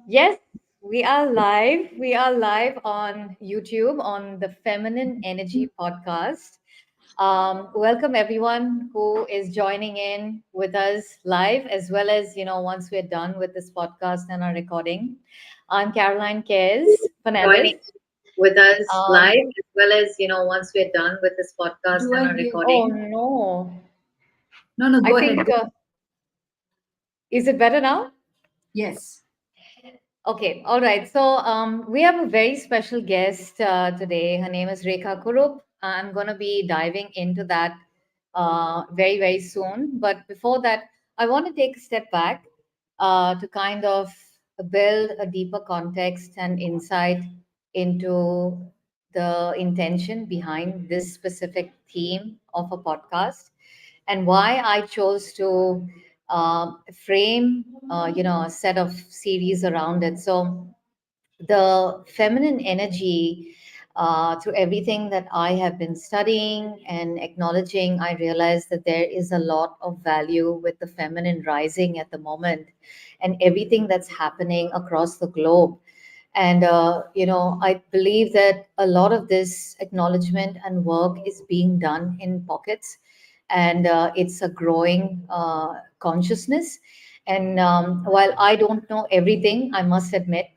Yes, we are live. We are live on YouTube on the Feminine Energy podcast. Welcome everyone who is joining in with us live, as well as once we're done with this podcast and our recording. I'm Caroline Cares Fernandez. Joining with us Um, live, as well as, once we're done with this podcast Do and I our hear? oh recording. no, No, no, I go ahead. think is it better now? Yes. Okay, all right. So we have a very special guest today. Her name is Rekha Kurup. I'm going to be diving into that very, very soon. But before that, I want to take a step back to kind of build a deeper context and insight into the intention behind this specific theme of a podcast and why I chose to frame, a set of series around it. So the feminine energy, through everything that I have been studying and acknowledging, I realize that there is a lot of value with the feminine rising at the moment and everything that's happening across the globe. And, I believe that a lot of this acknowledgement and work is being done in pockets. And it's a growing consciousness. And while I don't know everything, I must admit,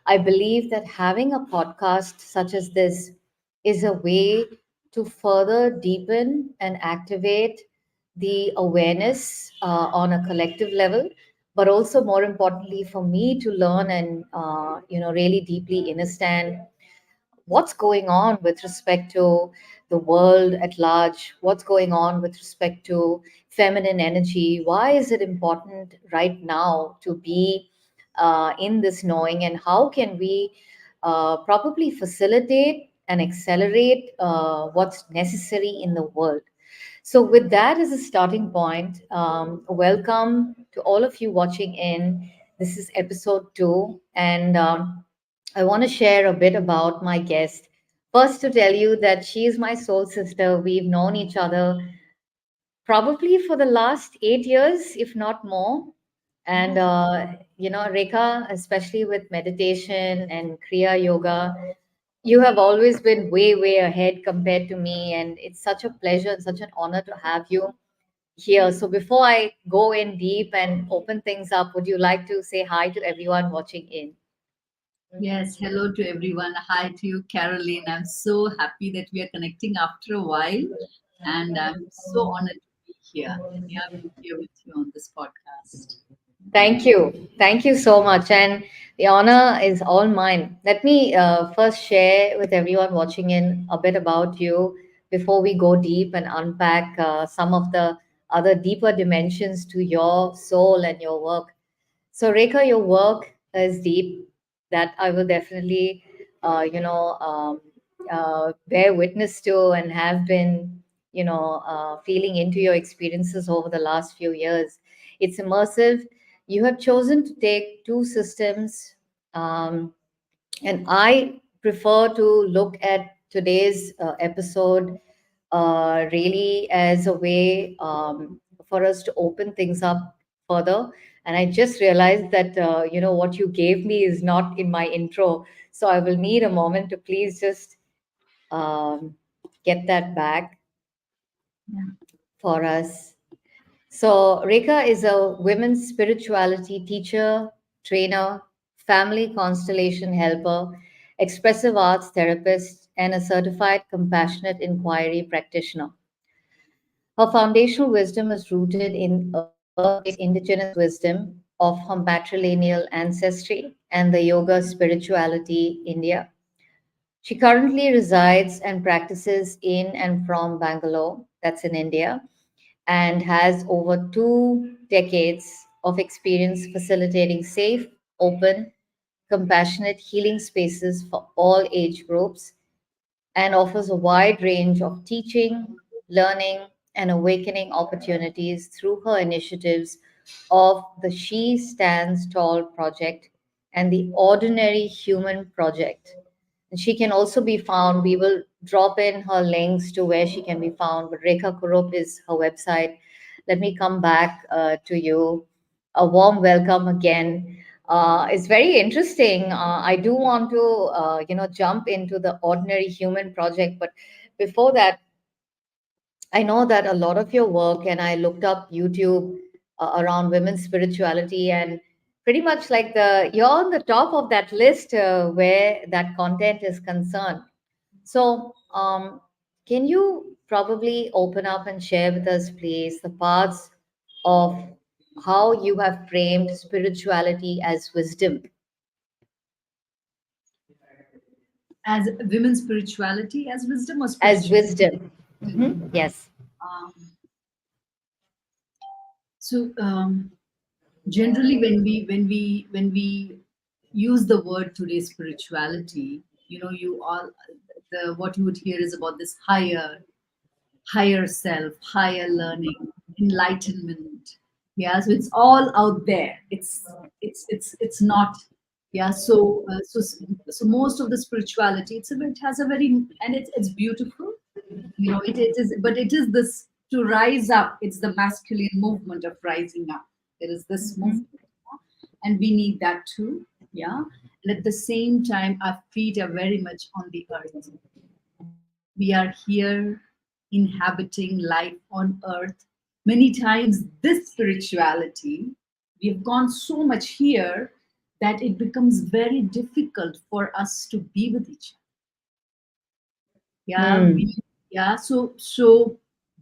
I believe that having a podcast such as this is a way to further deepen and activate the awareness on a collective level, but also more importantly for me to learn and really deeply understand what's going on with respect to the world at large, what's going on with respect to feminine energy, why is it important right now to be in this knowing, and how can we probably facilitate and accelerate what's necessary in the world. So, with that as a starting point, welcome to all of you watching in. This is episode two, and I want to share a bit about my guest. First, to tell you that she is my soul sister. We've known each other probably for the last 8 years, if not more. And, Rekha, especially with meditation and Kriya Yoga, you have always been way, way ahead compared to me. And it's such a pleasure and such an honor to have you here. So, before I go in deep and open things up, would you like to say hi to everyone watching in? Yes. Hello to everyone. Hi to you, Caroline. I'm so happy that we are connecting after a while. And I'm so honored to be here and yeah, be here with you on this podcast. Thank you. Thank you so much. And the honor is all mine. Let me first share with everyone watching in a bit about you before we go deep and unpack some of the other deeper dimensions to your soul and your work. So, Rekha, your work is deep. That I will definitely, bear witness to and have been, feeling into your experiences over the last few years. It's immersive. You have chosen to take two systems, and I prefer to look at today's episode really as a way for us to open things up further. And I just realized that, what you gave me is not in my intro. So I will need a moment to please just um, get that back Yeah. for us. So, Rekha is a women's spirituality teacher, trainer, family constellation helper, expressive arts therapist, and a certified compassionate inquiry practitioner. Her foundational wisdom is rooted in earth based indigenous wisdom of her matrilineal ancestry and the yoga spirituality India. She currently resides and practices in and from Bangalore, that's in India, and has over 2 decades of experience facilitating safe, open, compassionate healing spaces for all age groups and offers a wide range of teaching, learning, and awakening opportunities through her initiatives of the She Stands Tall project and the Ordinary Human project. And she can also be found, we will drop in her links to where she can be found, but Rekha Kurup is her website. Let me come back to you. A warm welcome again. It's very interesting. I do want to, jump into the ordinary human project, but before that, I know that a lot of your work, and I looked up YouTube around women's spirituality, and pretty much like you're on the top of that list where that content is concerned. So, can you probably open up and share with us, please, the parts of how you have framed spirituality as wisdom? As women's spirituality, as wisdom or As spirituality? wisdom. Yes. Um, so generally, when we use the word today, spirituality, you all the what you would hear is about this higher self, higher learning, enlightenment. Yeah, so it's all out there. It's not. Yeah, so most of the spirituality, it has a very, and it's beautiful. It is, but it is this to rise up. It's the masculine movement of rising up. There is this movement, and we need that too. Yeah, and at the same time, our feet are very much on the earth. We are here inhabiting life on earth. Many times, this spirituality, we've gone so much here that it becomes very difficult for us to be with each other. Yeah, Hmm. yeah. So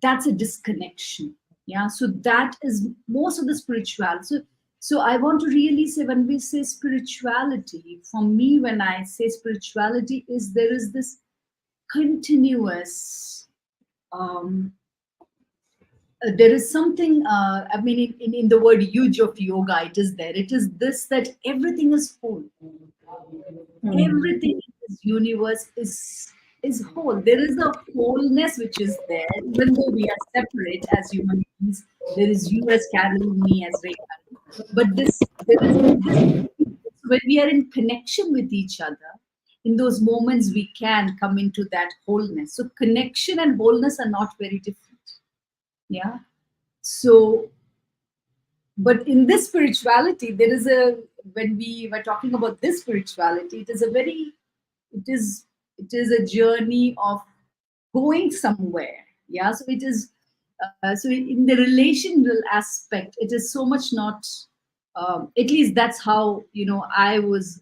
that's a disconnection. Yeah, so that is most of the spirituality. So I want to really say, when we say spirituality, for me, when I say spirituality, is there is this continuous, um, there is something, I mean, in the word huge of yoga, it is there. It is this, that everything is whole. Hmm. Everything in this universe is whole. There is a wholeness which is there, even though we are separate as human beings. There is you as Carol, me as Rekha. But there is this, when we are in connection with each other, in those moments we can come into that wholeness. So connection and wholeness are not very different. Yeah. So, but in this spirituality, there is a, when we were talking about this spirituality, it is a very, it is it is a journey of going somewhere. Yeah, so it is, so in the relational aspect, it is so much not, at least that's how, I must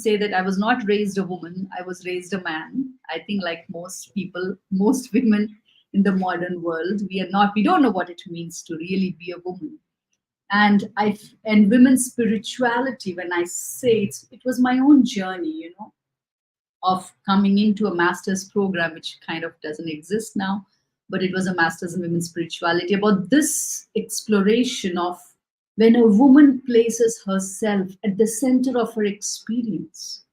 say that I was not raised a woman. I was raised a man. I think, like most people, most women in the modern world, we don't know what it means to really be a woman. And women's spirituality, when I say it was my own journey, of coming into a master's program, which kind of doesn't exist now, but it was a master's in women's spirituality, about this exploration of when a woman places herself at the center of her experience.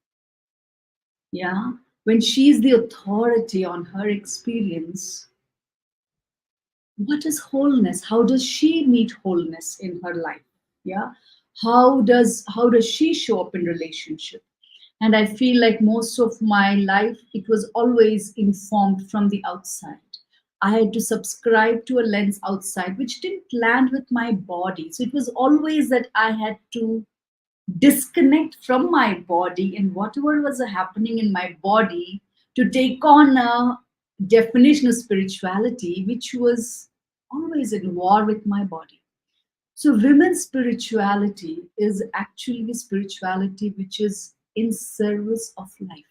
Yeah, when she's the authority on her experience, what is wholeness? How does she meet wholeness in her life? Yeah, how does she show up in relationship? And I feel like most of my life, it was always informed from the outside. I had to subscribe to a lens outside which didn't land with my body. So it was always that I had to disconnect from my body and whatever was happening in my body, to take on a definition of spirituality which was always in war with my body. So women's spirituality is actually spirituality which is in service of life,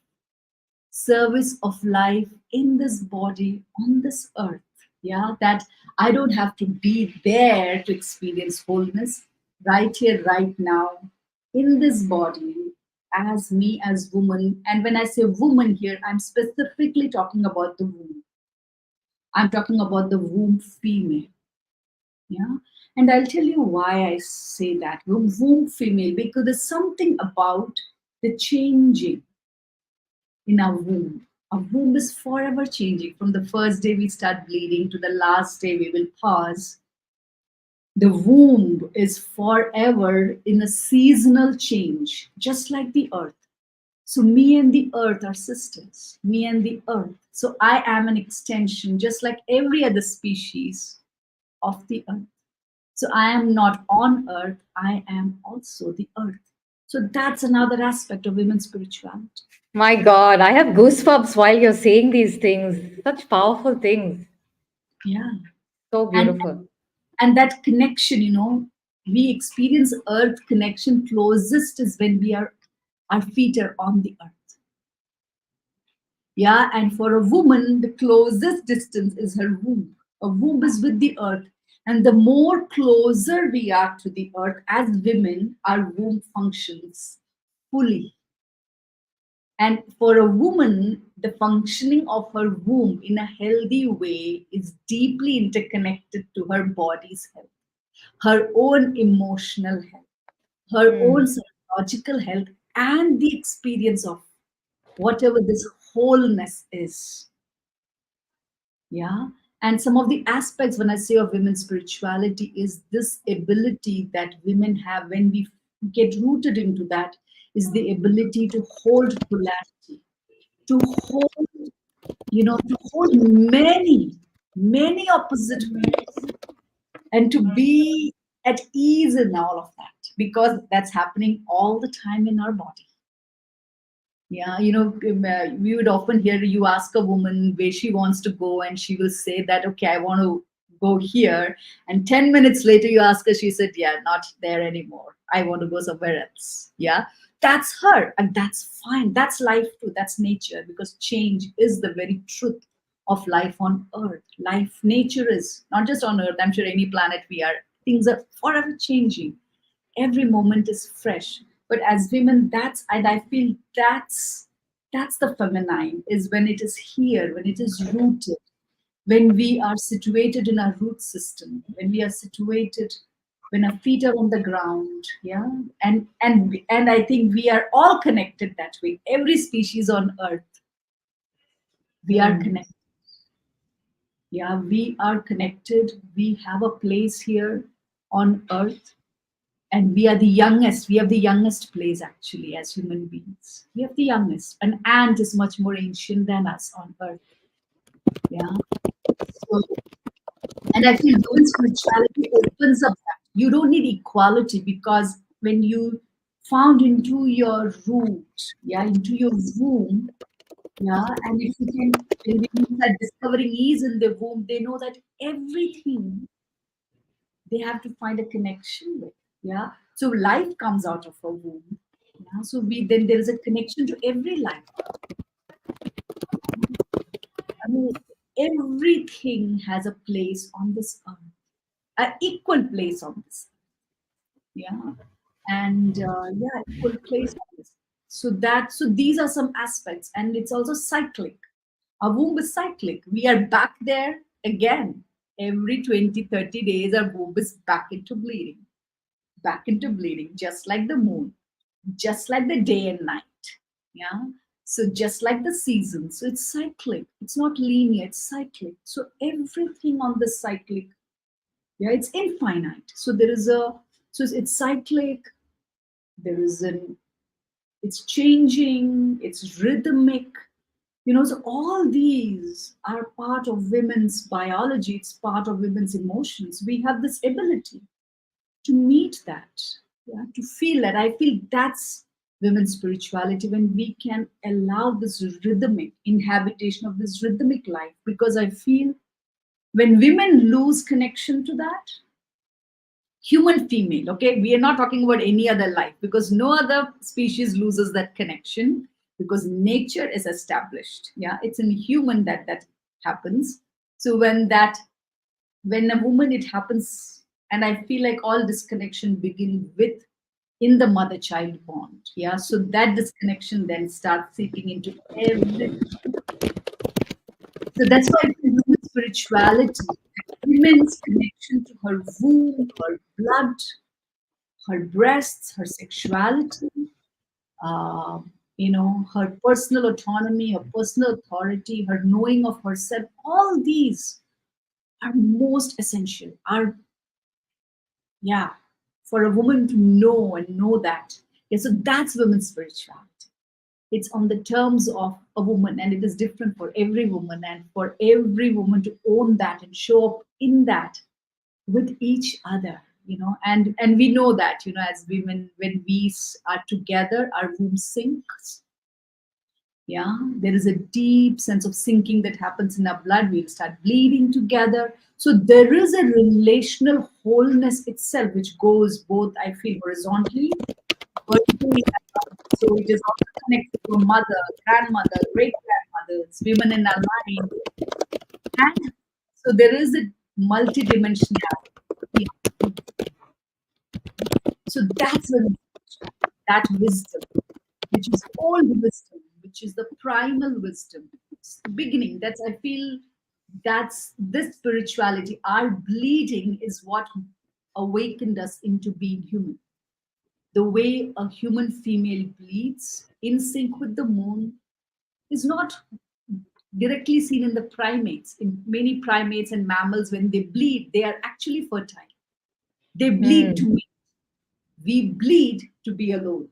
service of life in this body on this earth. Yeah, that I don't have to be there to experience wholeness, right here, right now, in this body, as me, as woman. And when I say woman here, I'm specifically talking about the womb. I'm talking about the womb female. Yeah, and I'll tell you why I say that womb female, because there's something about the changing in our womb. Our womb is forever changing. From the first day we start bleeding to the last day we will pause, the womb is forever in a seasonal change, just like the earth. So me and the earth are sisters, me and the earth. So I am an extension, just like every other species of the earth. So I am not on earth, I am also the earth. So that's another aspect of women's spirituality. My God, I have goosebumps while you're saying these things. Such powerful things. Yeah. So And beautiful. and that connection, we experience earth connection closest is when our feet are on the earth. Yeah, and for a woman, the closest distance is her womb. A womb is with the earth. And the more closer we are to the earth as women, our womb functions fully. And for a woman, the functioning of her womb in a healthy way is deeply interconnected to her body's health, her own emotional health, her own Hmm. psychological health, and the experience of whatever this wholeness is. Yeah. And some of the aspects when I say of women's spirituality is this ability that women have when we get rooted into that is the ability to hold polarity, to hold, to hold many opposite views and to be at ease in all of that because that's happening all the time in our body. Yeah, we would often hear you ask a woman where she wants to go, and she will say that, okay, I want to go here. And 10 minutes later, you ask her, she said, yeah, not there anymore. I want to go somewhere else. Yeah, that's her. And that's fine. That's life too. That's nature because change is the very truth of life on earth. Life, nature is not just on earth. I'm sure any planet we are, things are forever changing, every moment is fresh. But as women, that's, and I feel that's the feminine, is when it is here, when it is rooted, when we are situated in our root system, when we are situated, when our feet are on the ground. Yeah. And I think we are all connected that way. Every species on earth, we are Hmm. connected. Yeah, we are connected. We have a place here on earth, and we are the youngest. We have the youngest place actually as human beings. We have the youngest. An ant is much more ancient than us on earth. Yeah. So, and I feel women's spirituality opens up that. You don't need equality because when you found into your root, yeah, into your womb, yeah, and if you can, when women are discovering ease in the womb, they know that everything they have to find a connection with. Yeah. So life comes out of a womb. Yeah. So we then there is a connection to every life. I mean, everything has a place on this earth, an equal place on this. Yeah. And yeah, equal place on this. So these are some aspects, and it's also cyclic. Our womb is cyclic. We are back there again. Every 20, 30 days, our womb is back into bleeding, just like the moon, just like the day and night. Yeah. So just like the season. So it's cyclic. It's not linear, it's cyclic. So everything on the cyclic, yeah, it's infinite. So so it's cyclic, there is an, it's changing, it's rhythmic. So all these are part of women's biology, it's part of women's emotions. We have this ability to meet that, yeah, to feel that. I feel that's women's spirituality when we can allow this rhythmic inhabitation of this rhythmic life. Because I feel when women lose connection to that, human female, okay, we are not talking about any other life because no other species loses that connection because nature is established. Yeah, it's in human that happens. So when a woman it happens, and I feel like all disconnection begin with in the mother child bond. Yeah, so that disconnection then starts seeping into every. So that's why I feel women's spirituality, women's connection to her womb, her blood, her breasts, her sexuality, uh, her personal autonomy, her personal authority, her knowing of herself, all these are most essential, are, yeah, for a woman to know and know that. Yeah, so that's women's spirituality. It's on the terms of a woman, and it is different for every woman, and for every woman to own that and show up in that with each other. And we know that, as women, when we are together, our womb sinks. Yeah, there is a deep sense of sinking that happens in our blood. We'll start bleeding together. So there is a relational wholeness itself, which goes both, I feel, horizontally, vertically. So it is also connected to a mother, grandmother, great grandmothers, women in our line. And so there is a multidimensionality. Yeah. So that's when that wisdom, which is old wisdom, which is the primal wisdom, it's the beginning. That's, I feel, that's this spirituality. Our bleeding is what awakened us into being human. The way a human female bleeds in sync with the moon is not directly seen in the primates. In many primates and mammals, when they bleed, they are actually fertile. They bleed to Hmm. mate. We bleed to be alone.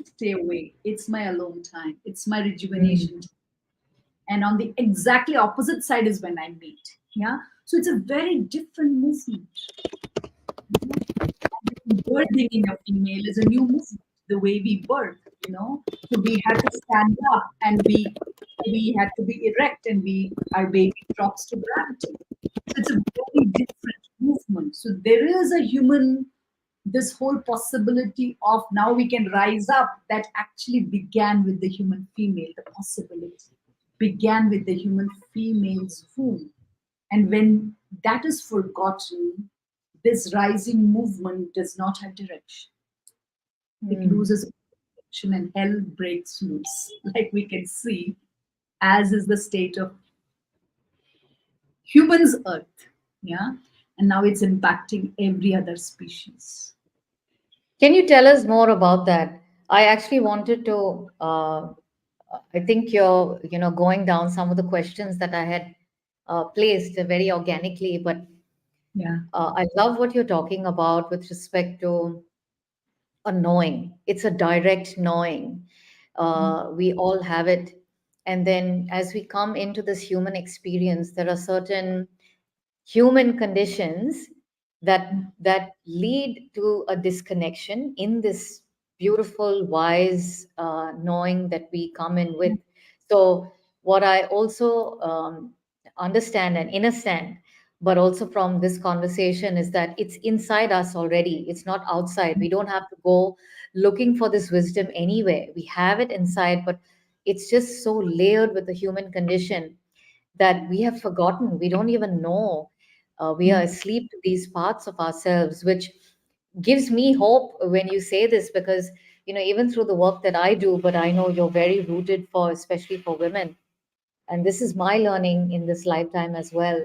Stay away. It's my alone time. It's my Hmm. rejuvenation time. And on the exactly opposite side is when I meet. Yeah. So it's a very different movement. Birthing in a female is a new movement, the way we birth. So we had to stand up, and we had to be erect, and we our baby drops to gravity. So it's a very different movement. So there is a human, this whole possibility of now we can rise up, that actually began with the human female. The possibility began with the human female's womb. And when that is forgotten, this rising movement does not have direction. It Hmm. loses direction and hell breaks loose, like we can see, as is the state of humans' earth. Yeah. And now it's impacting every other species. Can you tell us more about that? I actually wanted to. I think you're, going down some of the questions that I had placed very organically, but Yeah. I love what you're talking about with respect to a knowing. It's a direct knowing. We all have it. And then as we come into this human experience, there are certain human conditions that lead to a disconnection in this beautiful wise knowing that we come in with. So what I also understand and understand, but also from this conversation, is that it's inside us already, it's not outside. We don't have to go looking for this wisdom anywhere. We have it inside, but it's just so layered with the human condition that we have forgotten. We don't even know. We are asleep to these parts of ourselves, which gives me hope when you say this, because, even through the work that I do, but I know you're very rooted for, especially for women. And this is my learning in this lifetime as well,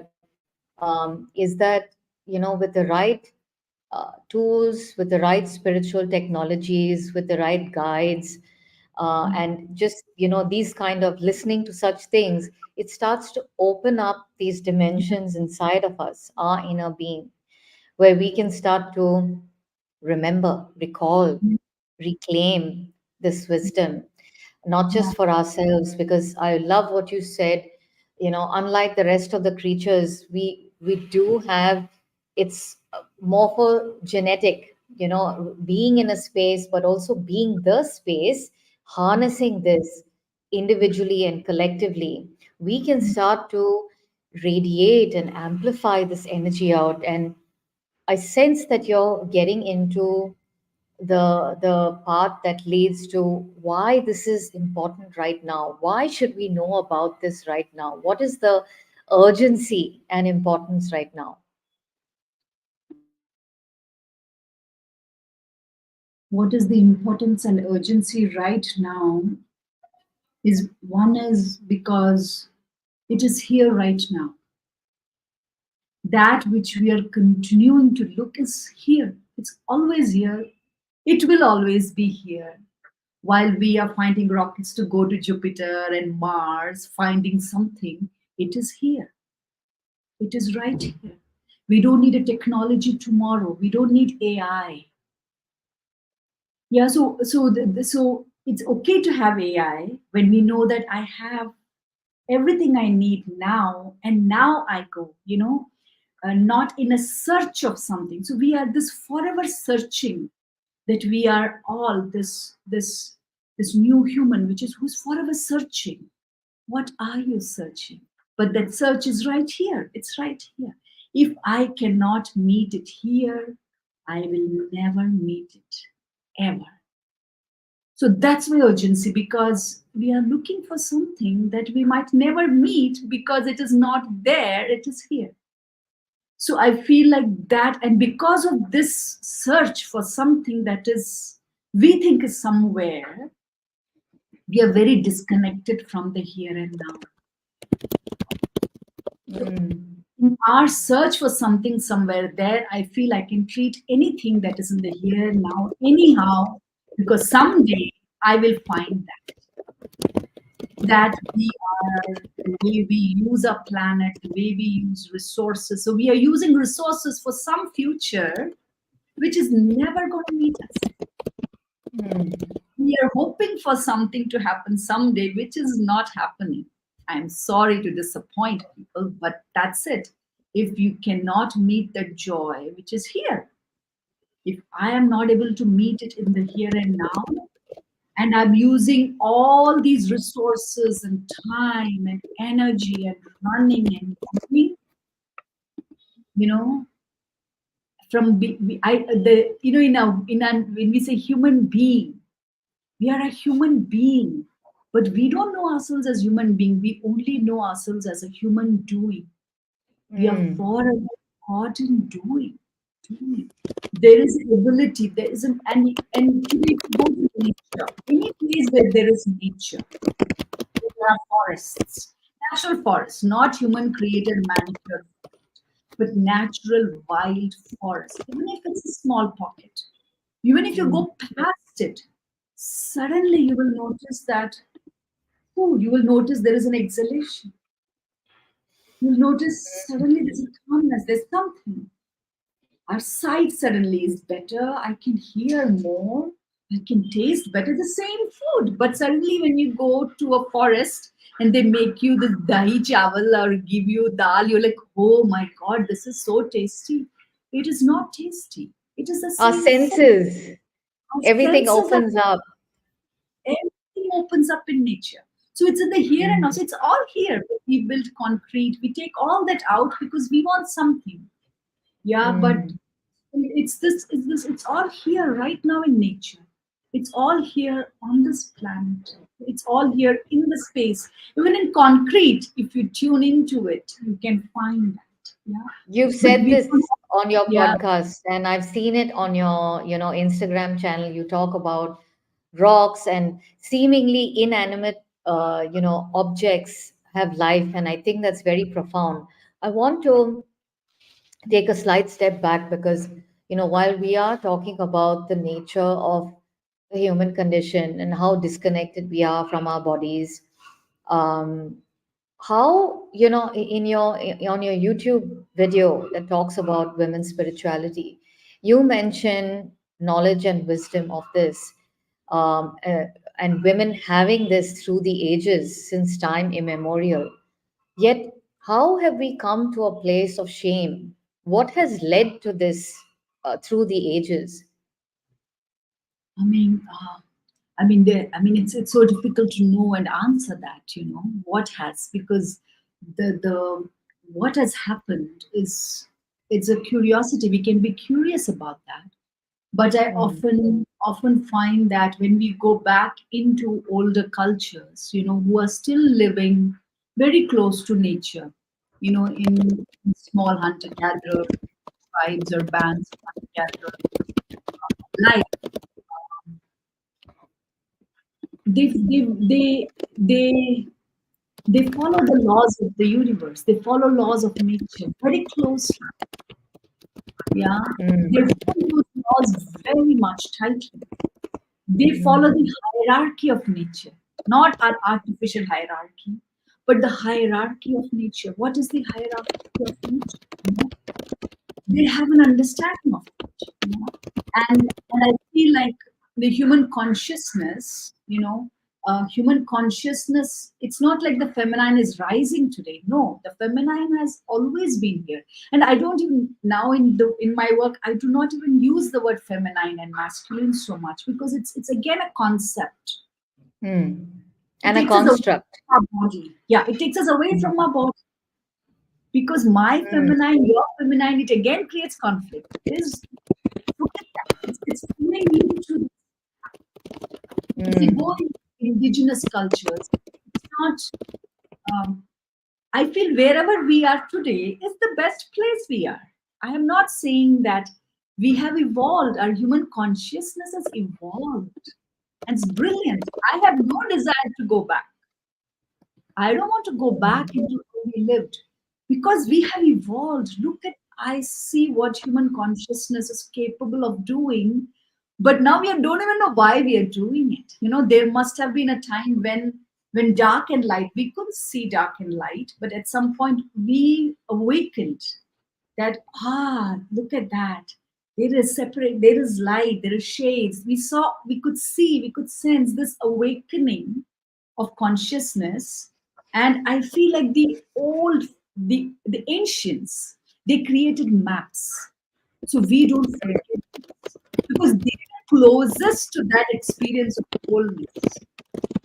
is that, with the right tools, with the right spiritual technologies, with the right guides, and just, these kind of listening to such things, it starts to open up these dimensions inside of us, our inner being, where we can start to remember, recall, reclaim this wisdom, not Yeah. just for ourselves. Because I love what you said. Unlike the rest of the creatures, we do have, it's morphogenetic, being in a space, but also being the space, harnessing this individually and collectively, we can start to radiate and amplify this energy out. And I sense that you're getting into the part that leads to why this is important right now. Why should we know about this right now? What is the urgency and importance right now? What is the importance and urgency right now is, one is because it is here right now. That which we are continuing to look is here. It's always here. It will always be here. While we are finding rockets to go to Jupiter and Mars, finding something, it is here. It is right here. We don't need a technology tomorrow. We don't need AI. Yeah, so it's okay to have AI when we know that I have everything I need now, and now I go. not in a search of something. So we are this forever searching, that we are all this new human, which is who's forever searching. What are you searching? But that search is right here. It's right here. If I cannot meet it here, I will never meet it ever. So that's my urgency, because we are looking for something that we might never meet because it is not there, it is here. So I feel like that, and because of this search for something that is, we think is somewhere, we are very disconnected from the here and now. In our search for something somewhere there, I feel I can treat anything that is in the here and now anyhow, because someday I will find that we are, the way we use our planet, the way we use resources. So we are using resources for some future which is never going to meet us. We are hoping for something to happen someday, which is not happening. I'm sorry to disappoint people, but that's it. If you cannot meet the joy which is here, if I am not able to meet it in the here and now, and I'm using all these resources and time and energy and running and doing, you know, from the when we say human being, we are a human being, but we don't know ourselves as human being. We only know ourselves as a human doing. We are forever caught in doing. There is an ability, there is an, and if you go to nature, any place where there is nature, there are forests, natural forests, not human created manicured, but natural wild forest. Even if it's a small pocket, even if you go past it, suddenly you will notice that, oh, you will notice there is an exhalation. You'll notice suddenly there's a calmness, there's something. Our sight suddenly is better. I can hear more. I can taste better the same food. But suddenly, when you go to a forest and they make you the dahi chawal or give you dal, you're like, oh my God, this is so tasty. It is not tasty. It is the Our same food. senses, Our everything senses are, opens up. everything opens up in nature. So it's in the here and now. So it's all here. We build concrete. We take all that out because we want something. Yeah, but it's all here right now in nature. It's all here on this planet. It's all here in the space. Even in concrete, if you tune into it, you can find that. Yeah. You've But said we this don't, on your yeah, podcast, and I've seen it on your, Instagram channel. You talk about rocks and seemingly inanimate, objects have life, and I think that's very profound. I want to take a slight step back because, while we are talking about the nature of the human condition and how disconnected we are from our bodies, um, how, in your on your YouTube video that talks about women's spirituality, you mention knowledge and wisdom of this, um, uh, and women having this through the ages since time immemorial. Yet, how have we come to a place of shame? What has led to this through the ages? I mean, it's so difficult to know and answer that. What has, because the what has happened is, it's a curiosity. We can be curious about that, but I Mm. often find that when we go back into older cultures, who are still living very close to nature, in small hunter gatherer tribes or bands of hunter gatherer life, they they they follow the laws of the universe. They follow laws of nature very closely. Yeah, they Mm. hold those laws very much tightly. They follow the hierarchy of nature, not our artificial hierarchy, but the hierarchy of nature. What is the hierarchy of nature? They have an understanding of it. And I feel like the human consciousness, human consciousness, it's not like the feminine is rising today. No, the feminine has always been here. And I don't even now in my work, I do not even use the word feminine and masculine so much, because it's again a concept. Mm. It And a takes us away construct. from our body. Yeah, it takes us away Mm. from our body, because my Mm. feminine, your feminine, it again creates conflict. Look at that. It's pulling you to, if you go Mm. in indigenous cultures, it's not, um, I feel wherever we are today is the best place we are. I am not saying that we have evolved, our human consciousness has evolved. And it's brilliant. I have no desire to go back. I don't want to go back into how we lived, because we have evolved. Look at, I see what human consciousness is capable of doing, but now we don't even know why we are doing it. There must have been a time when dark and light, we couldn't see dark and light, but at some point we awakened that, look at that. There is separate, there is light, there is shades. We could see, we could sense this awakening of consciousness. And I feel like the ancients, they created maps. So we don't forget, because they are closest to that experience of wholeness.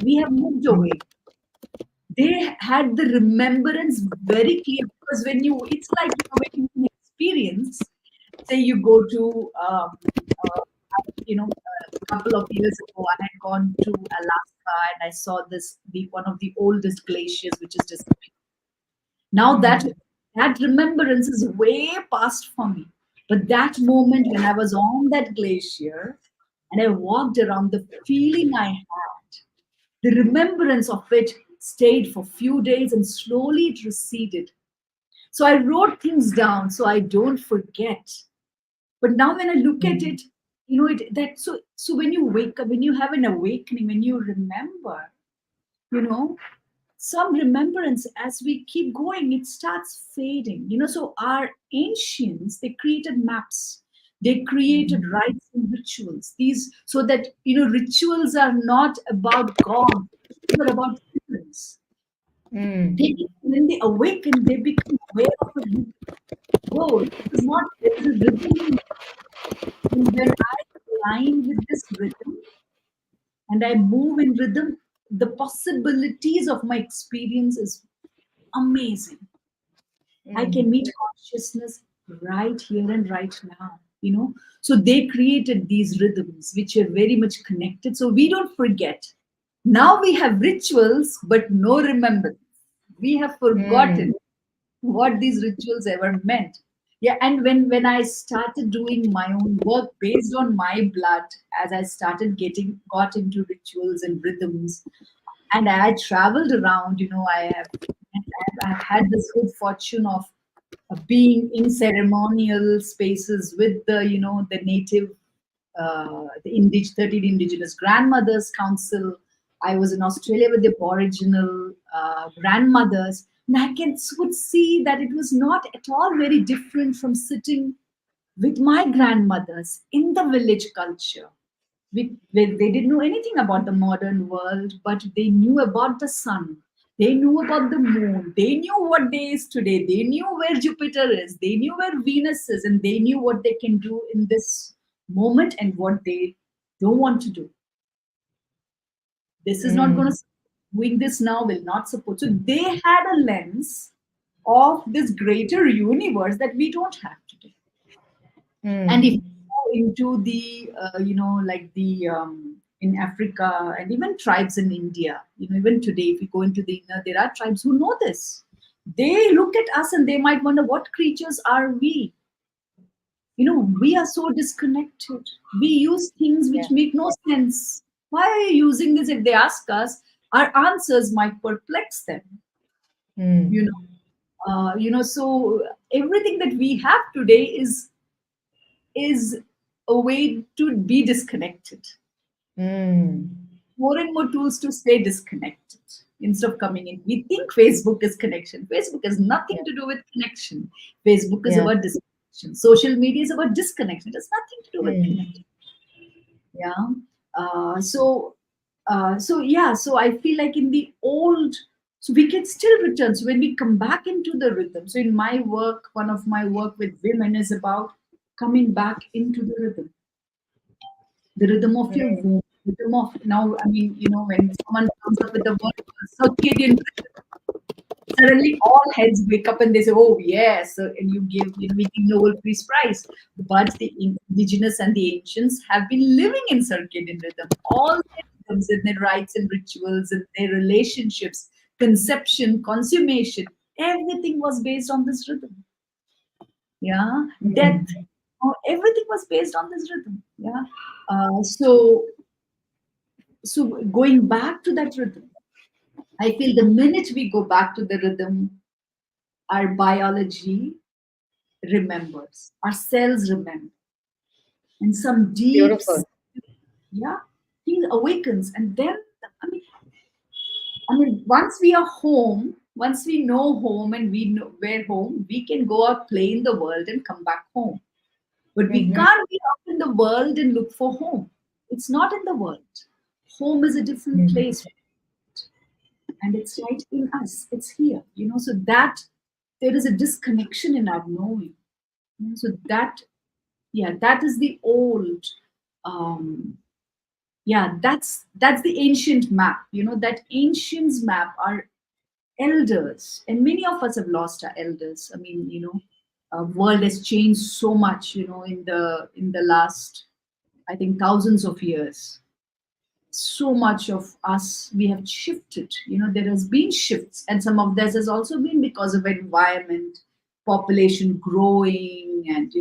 We have moved away. They had the remembrance very clear, because it's like, when you experience, say you go to, a couple of years ago, I had gone to Alaska, and I saw the one of the oldest glaciers, which is disappearing. Now that remembrance is way past for me. But that moment when I was on that glacier and I walked around, the feeling I had, the remembrance of it stayed for few days, and slowly it receded. So I wrote things down so I don't forget. But now when I look at it, so when you wake up, when you have an awakening, when you remember, you know, some remembrance, as we keep going, it starts fading. So our ancients, they created maps. They created rites and rituals. These, so that, rituals are not about God, they're about humans. Mm. When they awaken, they become aware of a rhythm. Whoa, this is not, there is a rhythm. And when I align with this rhythm and I move in rhythm, the possibilities of my experience is amazing. I can meet consciousness right here and right now. So they created these rhythms which are very much connected. So we don't forget. Now we have rituals, but no remembrance. We have forgotten Mm. what these rituals ever meant. Yeah, and when I started doing my own work based on my blood, as I started got into rituals and rhythms, and I traveled around, I've had this good fortune of being in ceremonial spaces with the native, the 13 indigenous grandmothers council. I was in Australia with the aboriginal grandmothers, and would see that it was not at all very different from sitting with my grandmothers in the village culture. They didn't know anything about the modern world, but they knew about the sun. They knew about the moon. They knew what day is today. They knew where Jupiter is. They knew where Venus is, and they knew what they can do in this moment and what they don't want to do. This is not going to, doing this now will not support. So they had a lens of this greater universe that we don't have today. And if you Mm. go into the, like the, in Africa and even tribes in India, even today, if you go into the inner, there are tribes who know this. They look at us and they might wonder, what creatures are we? We are so disconnected. We use things Yeah. which make no sense. Why are you using this? If they ask us, our answers might perplex them. You Mm. know, so everything that we have today is a way to be disconnected. Mm. More and more tools to stay disconnected instead of coming in. We think Facebook is connection. Facebook has nothing Yeah. to do with connection. Facebook is Yeah. about disconnection. Social media is about disconnection. It has nothing to do with connection. Mm. Yeah. So, So yeah, so I feel like in the old, so we can still return. So when we come back into the rhythm, so in my work, one of my work with women is about coming back into the rhythm of your womb, rhythm of now. I mean, when someone comes up with the word circadian, suddenly all heads wake up and they say, "Oh yes," so, and we give Nobel Peace Prize. But the indigenous and the ancients have been living in circadian rhythm. All their rhythms and their rites and rituals and their relationships, conception, consummation, everything was based on this rhythm. Yeah, death, everything was based on this rhythm. Yeah, so going back to that rhythm, I feel the minute we go back to the rhythm, our biology remembers, our cells remember, and some deep, Beautiful. yeah, thing awakens. And then, I mean, once we are home, once we know home and we know we're home, we can go out, play in the world, and come back home. But we Hmm. can't be out in the world and look for home. It's not in the world. Home is a different place, and it's right in us. It's here, So that there is a disconnection in our knowing. So that, yeah, that is the old, um, yeah, that's the ancient map. That ancients map our elders, and many of us have lost our elders. I mean, world has changed so much, in the last, I think, thousands of years. So much of us, we have shifted. There has been shifts, and some of this has also been because of environment, population growing, and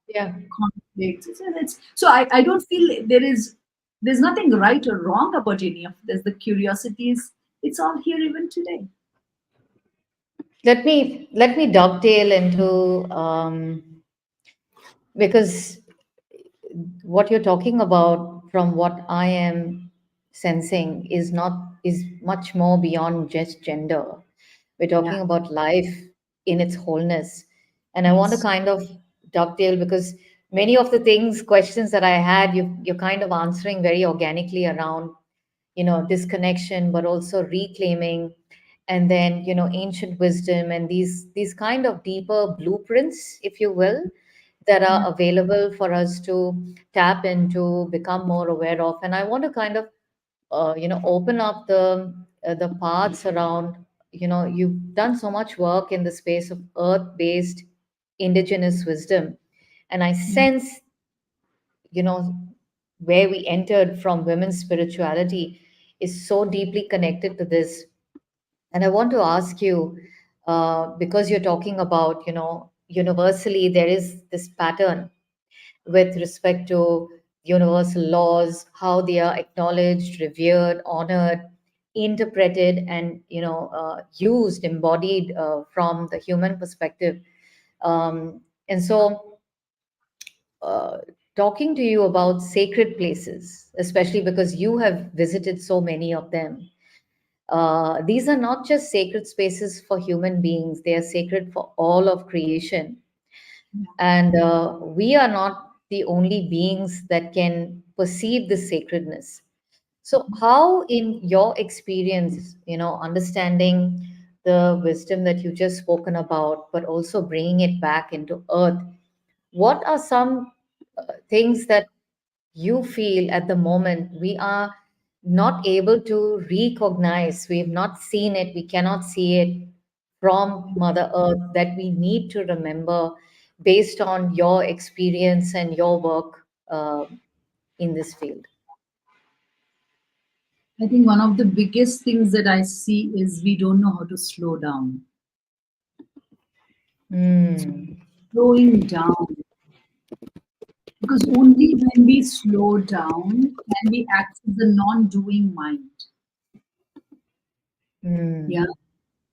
Yeah. conflicts. So I don't feel there's nothing right or wrong about any of this. The curiosity is, it's all here even today. Let me dovetail into because what you're talking about, from what I am sensing, is much more beyond just gender. We're Yeah. talking about life in its wholeness. And I want to Yes. kind of dovetail, because many of the things, questions that I had, you're kind of answering very organically around, disconnection, but also reclaiming, and then, ancient wisdom, and these kind of deeper blueprints, if you will, that Yeah. are available for us to tap into, become more aware of. And I want to kind of open up the paths around. You've done so much work in the space of earth based indigenous wisdom, and I Yeah. sense, you know where we entered from women's spirituality is so deeply connected to this. And I want to ask you, because you're talking about, universally there is this pattern with respect to universal laws, how they are acknowledged, revered, honored, interpreted, and, used, embodied, from the human perspective. And so, uh, talking to you about sacred places, especially because you have visited so many of them. These are not just sacred spaces for human beings, they are sacred for all of creation. And we are not the only beings that can perceive this sacredness. So, how, in your experience, understanding the wisdom that you've just spoken about, but also bringing it back into earth, what are some things that you feel at the moment we are not able to recognize? We've not seen it, we cannot see it from Mother Earth, that we need to remember based on your experience and your work in this field? I think one of the biggest things that I see is we don't know how to slow down. Mm, Slowing down. Because only when we slow down can we access the non doing mind. Yeah.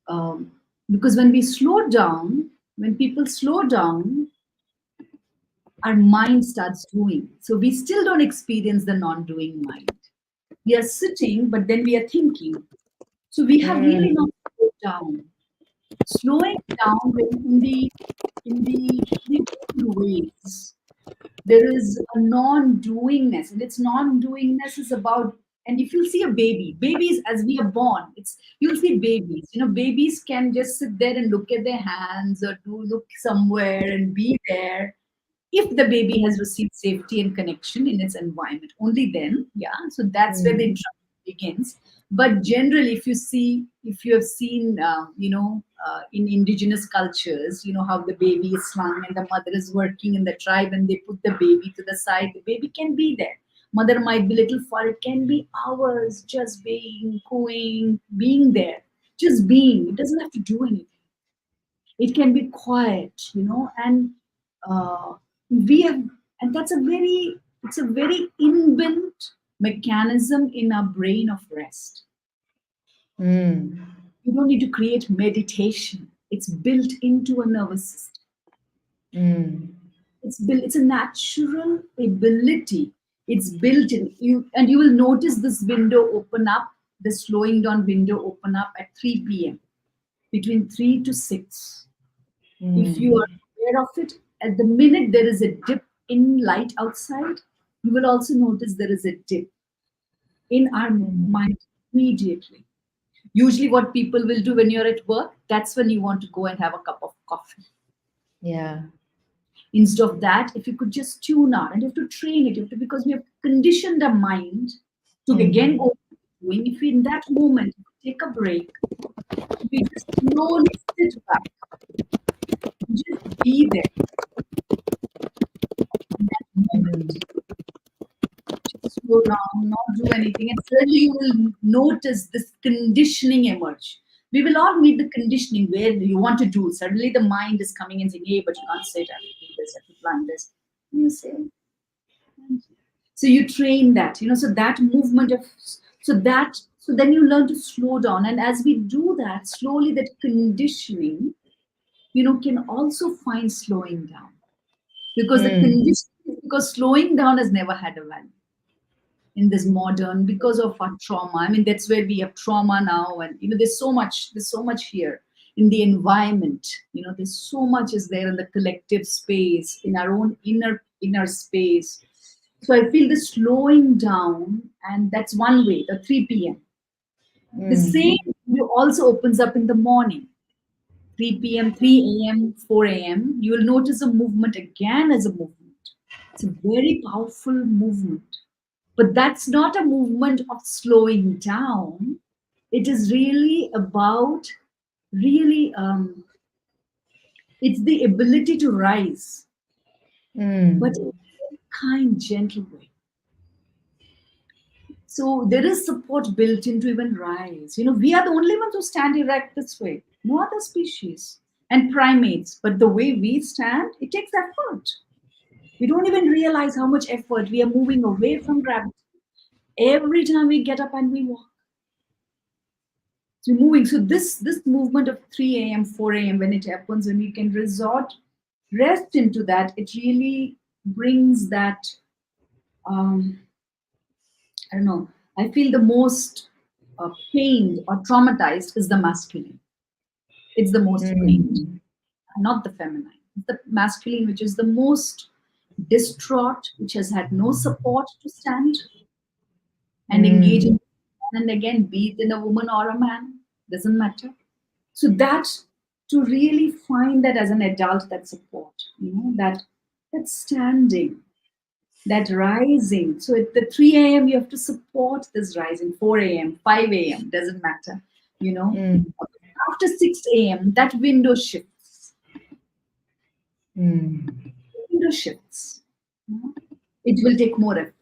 mm, Because when we slow down, when people slow down, our mind starts doing. So we still don't experience the non doing mind. We are sitting, but then we are thinking. So we have really mm, not slowed down. Slowing down in the old ways, there is a non-doingness, and its non-doingness is about And if you see a baby, babies as we are born, it's you'll see babies. Babies can just sit there and look at their hands or to look somewhere and be there if the baby has received safety and connection in its environment. Only then, yeah. So that's where the Mm. interaction begins. But generally, if you have seen, in indigenous cultures, how the baby is slung and the mother is working in the tribe and they put the baby to the side, the baby can be there. Mother might be little far, it can be hours just being, cooing, being there, just being. It doesn't have to do anything. It can be quiet, and uh, we have, and it's a very inbuilt mechanism in our brain of rest. Mm. You don't need to create meditation. It's built into a nervous system. Mm. It's a natural ability. It's built in you, and you will notice this window open up, the slowing down window open up at 3 p.m., between 3 to 6. If you are Mm. aware of it, at the minute there is a dip in light outside, you will also notice there is a dip in our Mm. mind immediately. Usually, what people will do when you're at work, that's when you want to go and have a cup of coffee. Yeah. Instead of that, if you could just tune out, and you have to train it, because we have conditioned our mind to again Mm. go doing. If we, in that moment, take a break, we just slowly sit back, just be there in that moment. Mm. Just slow down, not do anything, and suddenly you will notice this conditioning emerge. We will all meet the conditioning where you want to do. Suddenly the mind is coming and saying, hey, but you can't say that, do this, have to plan this. And you say, "Thank you." So you train that, so that movement of, so then you learn to slow down. And as we do that, slowly that conditioning, can also find slowing down. Because the Mm. conditioning, because slowing down has never had a value in this modern, because of our trauma. I mean, that's where we have trauma now. And there's so much here in the environment. There's so much is there in the collective space, in our own inner space. So I feel the slowing down, and that's one way, the 3 p.m. The same Mm. also opens up in the morning. 3 p.m., 3 a.m., 4 a.m., you will notice a movement again as a movement. It's a very powerful movement. But that's not a movement of slowing down. It is really about, really, it's the ability to rise, but in Mm. a kind, gentle way. So there is support built into even rise. We are the only ones who stand erect this way. No other species and primates. But the way we stand, it takes effort. We don't even realize how much effort we are moving away from gravity. Every time we get up and we walk, so moving. So this movement of 3 a.m., 4 a.m., when it happens, when we can rest into that, it really brings that. Um, I don't know. I feel the most pained or traumatized is the masculine. It's the most pained, Mm. not the feminine. It's the masculine, which is the most distraught, which has had no support to stand and engage Mm. in. And again, be it in a woman or a man, doesn't matter. So that, to really find that as an adult, that support, that standing, that rising. So at the 3 a.m., you have to support this rising. 4 a.m., 5 a.m., doesn't matter. You know, Mm. After 6 a.m., that window shifts. Mm. Window shifts. It will take more effort.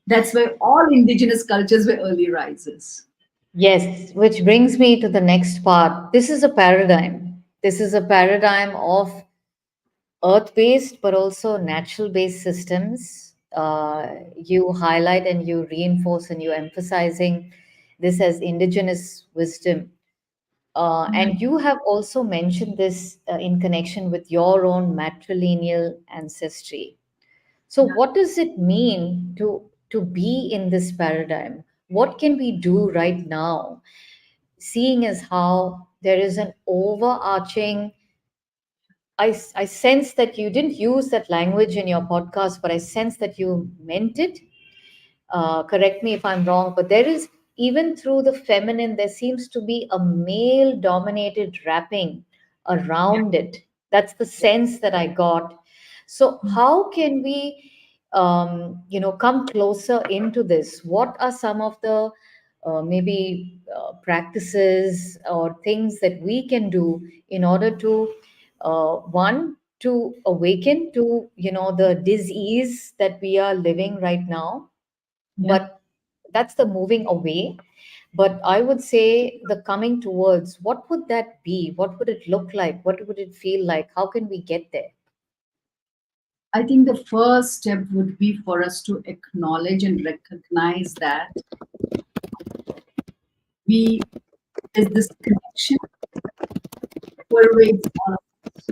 That's why all indigenous cultures were early risers. Yes, which brings me to the next part. This is a paradigm. This is a paradigm of earth based but also natural based systems. You highlight and you reinforce and you emphasizing this as indigenous wisdom. And you have also mentioned this in connection with your own matrilineal ancestry. So, Yeah. what does it mean to be in this paradigm? What can we do right now, seeing as how there is an overarching I sense that you didn't use that language in your podcast, but I sense that you meant it. correct me if I'm wrong, but there is, even through the feminine, there seems to be a male dominated wrapping Yeah. around it. That's the sense that I got. So, how can we, come closer into this? What are some of the maybe practices or things that we can do in order to, one, to awaken to, the dis-ease that we are living right now, Yeah. but that's the moving away. But I would say the coming towards, what would that be? What would it look like? What would it feel like? How can we get there? I think the first step would be for us to acknowledge and recognize that we there's this connection pervades all of us.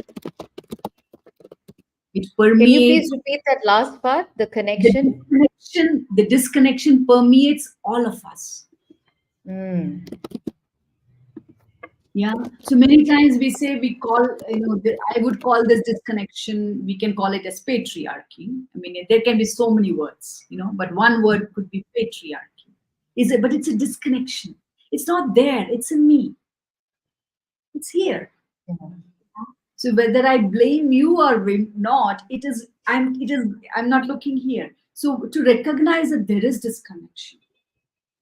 It Can you permeates please repeat that last part, the the connection? disconnection. The disconnection permeates all of us. Mm. Yeah. So many times we say we call, I would call this disconnection, we can call it as patriarchy. I mean, there can be so many words, but one word could be patriarchy. Is it? But it's a disconnection. It's not there. It's in me. It's here. Yeah. So whether I blame you or not, it is. I'm. It is. I'm not looking here. So to recognize that there is disconnection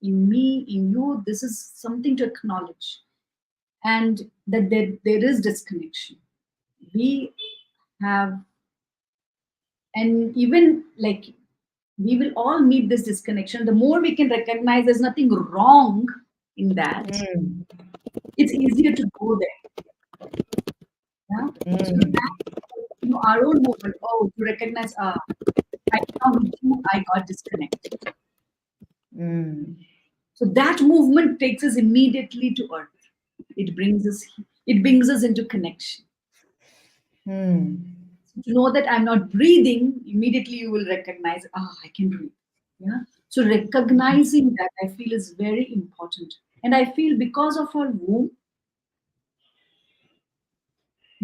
in me, in you, this is something to acknowledge, and that there is disconnection. We have, and even like we will all meet this disconnection. The more we can recognize there's nothing wrong in that, Mm. it's easier to go there. Yeah. So Mm. that, our own movement. Oh, to recognize. Right now with you, I got disconnected. Mm. So that movement takes us immediately to earth. It brings us. It brings us into connection. Mm. To know that I'm not breathing, immediately you will recognize, I can breathe. Yeah. So recognizing that I feel is very important. And I feel because of our womb,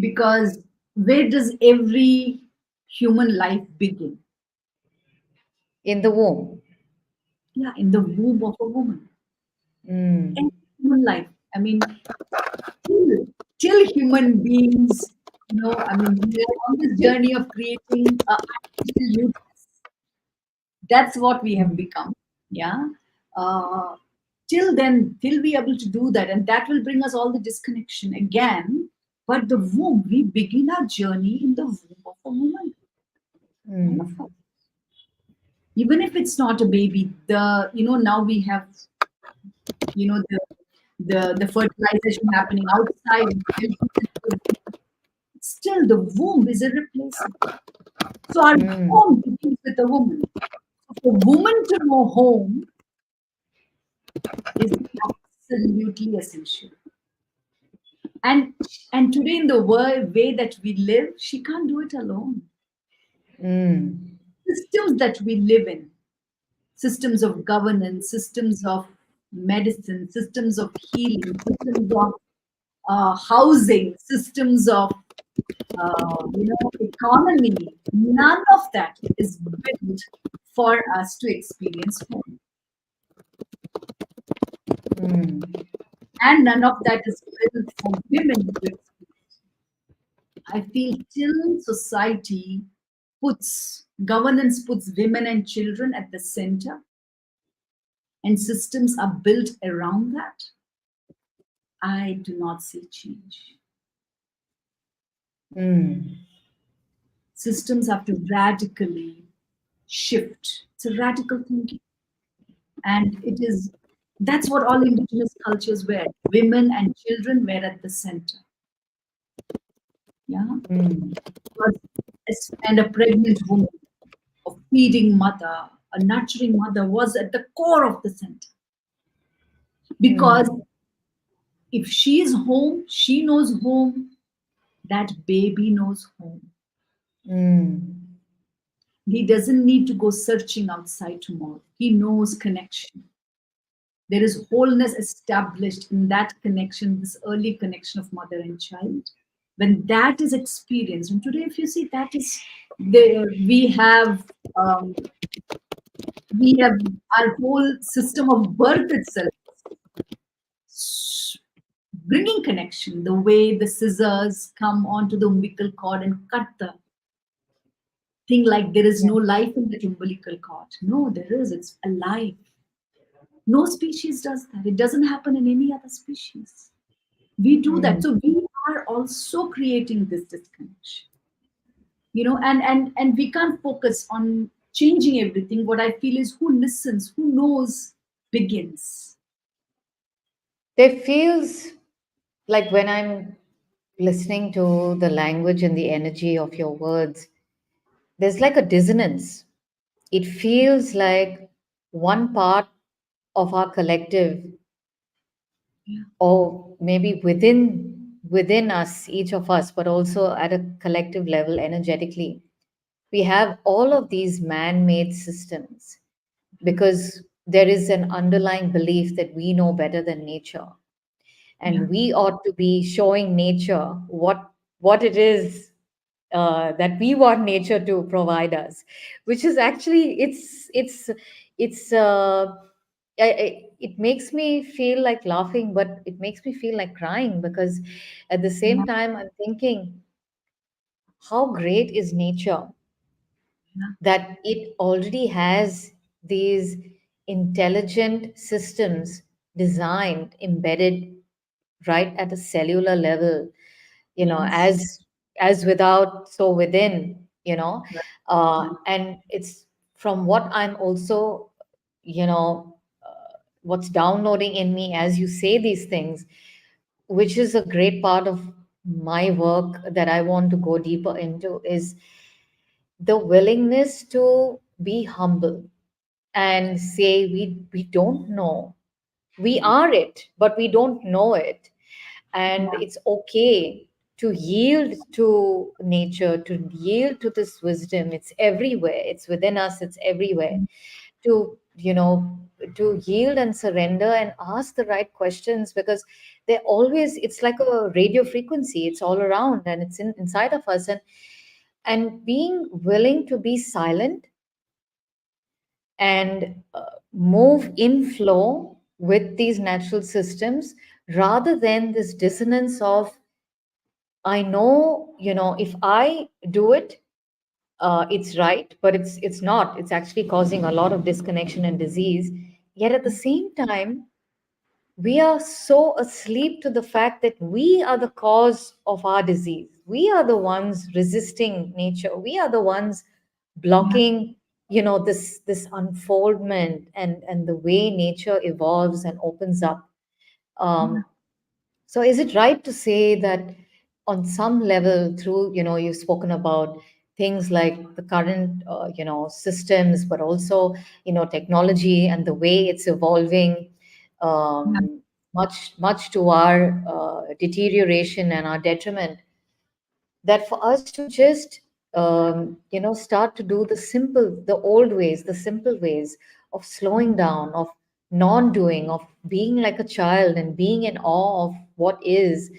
because where does every human life begin? In the womb. Yeah, in the womb of a woman. And Mm. human life. I mean, till human beings, I mean, we are on this journey of creating a artificial uterus. That's what we have become. Yeah. uh, till then, till we are able to do that, and that will bring us all the disconnection again. But the womb, we begin our journey in the womb of a woman, all of us. Mm. Even if it's not a baby, now we have, the the fertilization happening outside. Still the womb is irreplaceable. So our Mm. home begins with a woman. So for woman to know home is absolutely essential. And today in the way that we live, she can't do it alone. Mm. Systems that we live in, systems of governance, systems of medicine, systems of healing, systems of housing, systems of economy, none of that is built for us to experience home. Mm. And none of that is built for women to experience. I feel till society puts women and children at the center, and systems are built around that, I do not see change. Mm. Systems have to radically shift. It's a radical thinking. And that's what all indigenous cultures were. Women and children were at the center. Yeah. Mm. And a pregnant woman, a feeding mother, a nurturing mother was at the core of the center. Because Mm. if she is home, she knows home, that baby knows home. Mm. He doesn't need to go searching outside tomorrow. He knows connection. There is wholeness established in that connection, this early connection of mother and child. When that is experienced, and today, if you see, that is there, we have We have our whole system of birth itself s- bringing connection. The way the scissors come onto the umbilical cord and cut the thing, like there is Yeah. no life in the umbilical cord. No, there is. It's alive. No species does that. It doesn't happen in any other species. We do that. Mm. So we are also creating this disconnection. And we can't focus on changing everything. What I feel is who listens, who knows, begins. There feels like when I'm listening to the language and the energy of your words, there's like a dissonance. It feels like one part of our collective, Yeah. or maybe within us, each of us, but also at a collective level energetically, we have all of these man-made systems because there is an underlying belief that we know better than nature, Yeah. and we ought to be showing nature what it is that we want nature to provide us, which is actually it makes me feel like laughing, but it makes me feel like crying, because at the Yeah. same time I'm thinking, how great is nature Yeah. that it already has these intelligent systems designed, embedded right at a cellular level, Yes. as without, so within, Right. and it's from what I'm also, what's downloading in me as you say these things, which is a great part of my work that I want to go deeper into, is the willingness to be humble and say we don't know. We are it, but we don't know it. And Yeah. it's okay to yield to nature, to yield to this wisdom. It's everywhere, it's within us, it's everywhere. To, to yield and surrender and ask the right questions, because they're always, it's like a radio frequency, it's all around and it's inside of us. And being willing to be silent and move in flow with these natural systems, rather than this dissonance of, I know, if I do it, it's right, but it's not. It's actually causing a lot of disconnection and disease. Yet at the same time, we are so asleep to the fact that we are the cause of our disease. We are the ones resisting nature. We are the ones Yeah. blocking, this unfoldment and the way nature evolves and opens up. Yeah. Um, so is it right to say that on some level, through, you've spoken about things like the current, systems, but also, technology and the way it's evolving, Yeah. much to our deterioration and our detriment, that for us to just start to do the old ways, the simple ways of slowing down, of non-doing, of being like a child and being in awe of what is,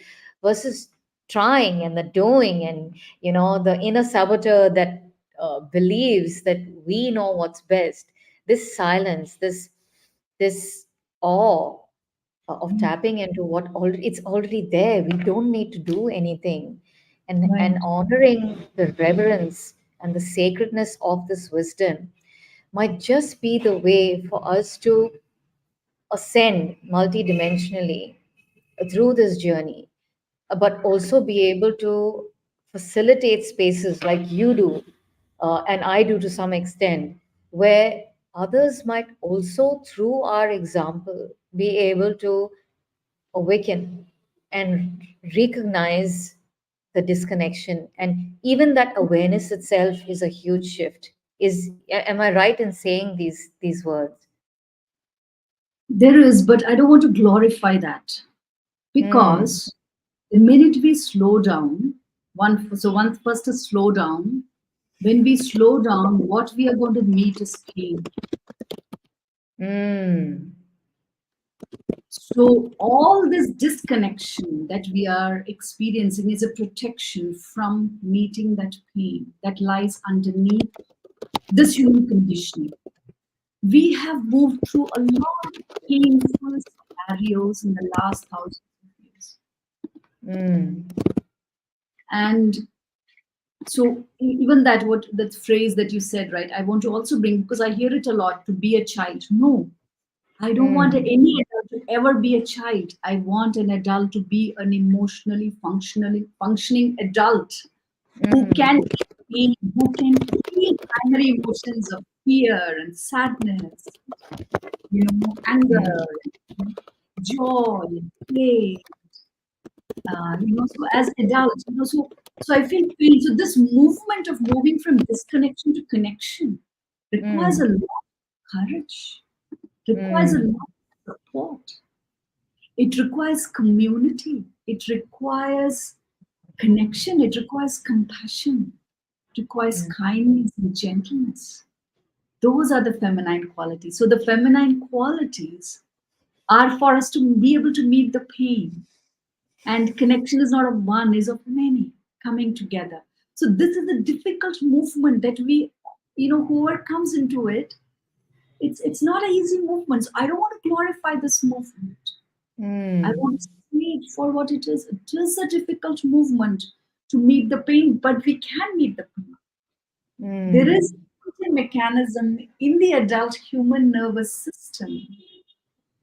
versus trying and the doing, and the inner saboteur that believes that we know what's best. This silence, this awe of Yeah. tapping into what already, it's already there. We don't need to do anything, and Right. honoring the reverence and the sacredness of this wisdom might just be the way for us to ascend multidimensionally through this journey, but also be able to facilitate spaces like you do, and I do to some extent, where others might also, through our example, be able to awaken and recognize the disconnection. And even that awareness itself is a huge shift. Am I right in saying these words? There is, but I don't want to glorify that, Mm, because the minute we slow down, one first is slow down. When we slow down, what we are going to meet is pain. mm, So all this disconnection that we are experiencing is a protection from meeting that pain that lies underneath this human conditioning. We have moved through a lot of painful scenarios in the last thousands of years. Mm. And so even that, what that phrase that you said, right? I want to also bring, because I hear it a lot, to be a child. No, I don't want Mm. any adult to ever be a child. I want an adult to be an emotionally functioning adult who Mm. can feel, who can feel primary emotions of fear and sadness, anger, joy, play, so as adults, so I feel so this movement of moving from disconnection to connection requires a Mm. lot of courage, requires a Mm. lot of support, it requires community, it requires connection, it requires compassion, it requires Mm. kindness and gentleness. Those are the feminine qualities. So the feminine qualities are for us to be able to meet the pain. And connection is not of one, is of many coming together. So this is the difficult movement that we, whoever comes into it, it's not an easy movement. So I don't want to glorify this movement. I Mm. want to see it for what it is. It is a difficult movement to meet the pain, but we can meet the pain. There is Mm. a mechanism in the adult human nervous system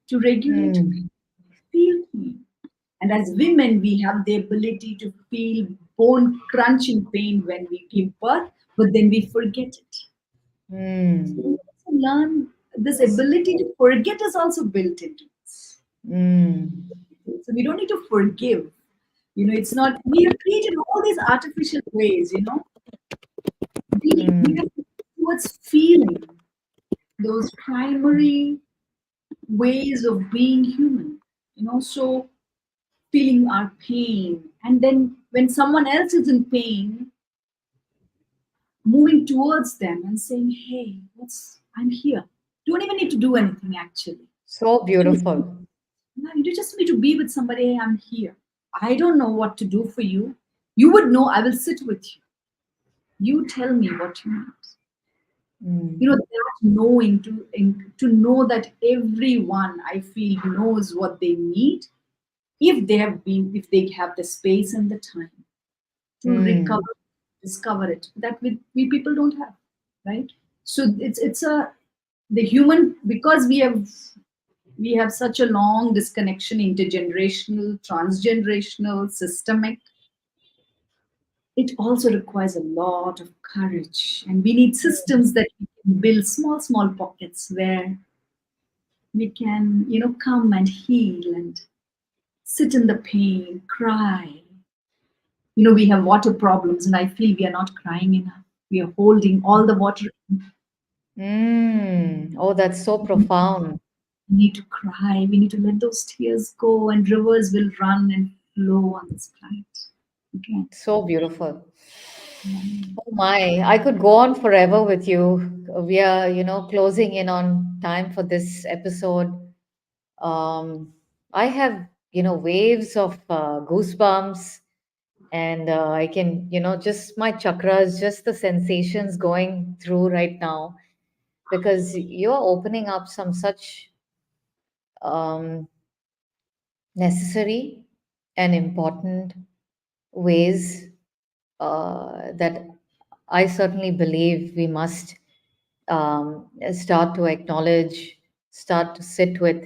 to regulate Mm. feel pain. And as women, we have the ability to feel bone crunching pain when we give birth, but then we forget it. So we Mm. also learn this ability to forget is also built into us. Mm. So we don't need to forgive. It's not, we have created all these artificial ways, we Mm. have to towards feeling those primary ways of being human, so feeling our pain. And then when someone else is in pain, moving towards them and saying, hey, I'm here. Don't even need to do anything actually. So Just, beautiful. no, you just need to be with somebody. Hey, I'm here. I don't know what to do for you. You would know, I will sit with you. You tell me what you need. Mm. That knowing to know that everyone I feel knows what they need if they have the space and the time to Mm. recover, discover it that we people don't have, right? So it's a the human, because we have such a long disconnection, intergenerational, transgenerational, systemic. It also requires a lot of courage, and we need systems that we can build small pockets where we can come and heal and sit in the pain, cry. We have water problems, and I feel we are not crying enough. We are holding all the water. Mm. Oh, that's so We profound. need to cry. We need to let those tears go, and rivers will run and flow on this planet. Okay. So beautiful. Yeah. Oh my, I could go on forever with you. We are, closing in on time for this episode. Um, I have, waves of goosebumps, and I can, just my chakras, just the sensations going through right now, because you're opening up some such um, necessary and important ways that I certainly believe we must start to acknowledge, start to sit with.